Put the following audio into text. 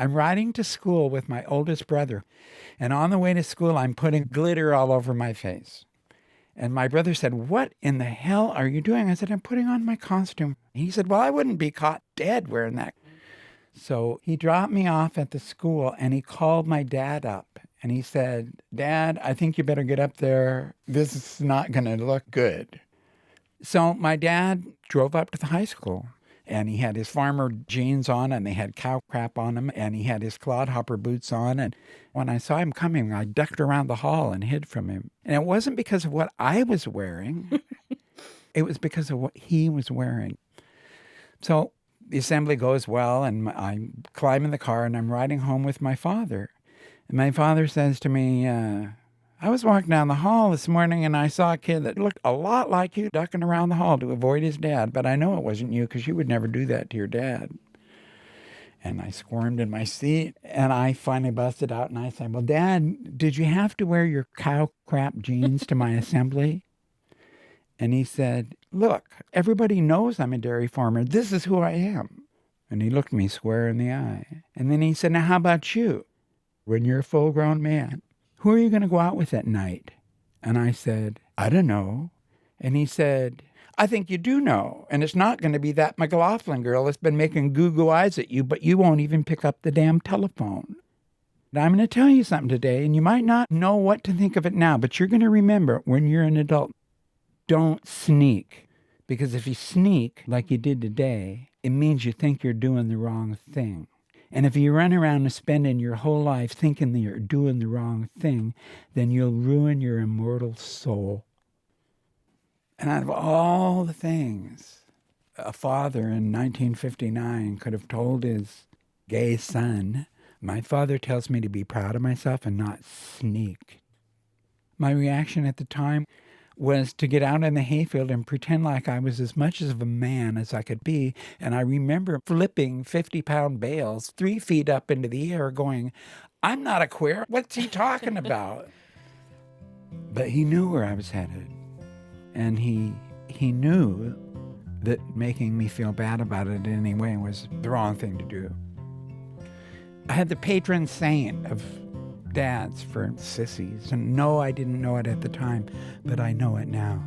I'm riding to school with my oldest brother. And on the way to school, I'm putting glitter all over my face. And my brother said, "What in the hell are you doing?" I said, "I'm putting on my costume." He said, "Well, I wouldn't be caught dead wearing that." So he dropped me off at the school and he called my dad up and he said, "Dad, I think you better get up there. This is not going to look good." So my dad drove up to the high school and he had his farmer jeans on and they had cow crap on him and he had his clodhopper boots on. And when I saw him coming, I ducked around the hall and hid from him. And it wasn't because of what I was wearing. It was because of what he was wearing. So the assembly goes well, and I climb in the car, and I'm riding home with my father. And my father says to me, "I was walking down the hall this morning, and I saw a kid that looked a lot like you ducking around the hall to avoid his dad, but I know it wasn't you because you would never do that to your dad." And I squirmed in my seat, and I finally busted out, and I said, "Well, Dad, did you have to wear your cow crap jeans to my assembly?" And he said, "Look, everybody knows I'm a dairy farmer. This is who I am." And he looked me square in the eye. And then he said, "Now, how about you? When you're a full-grown man, who are you going to go out with at night?" And I said, "I don't know." And he said, "I think you do know. And it's not going to be that McLaughlin girl that's been making goo-goo eyes at you, but you won't even pick up the damn telephone. And I'm going to tell you something today, and you might not know what to think of it now, but you're going to remember when you're an adult. Don't sneak, because if you sneak like you did today, it means you think you're doing the wrong thing. And if you run around and spending your whole life thinking that you're doing the wrong thing, then you'll ruin your immortal soul." And out of all the things a father in 1959 could have told his gay son, my father tells me to be proud of myself and not sneak. My reaction at the time was to get out in the hayfield and pretend like I was as much of a man as I could be. And I remember flipping 50-pound bales 3 feet up into the air going, "I'm not a queer. What's he talking about?" But he knew where I was headed. And he knew that making me feel bad about it anyway was the wrong thing to do. I had the patron saint of dads for sissies. And no, I didn't know it at the time, but I know it now.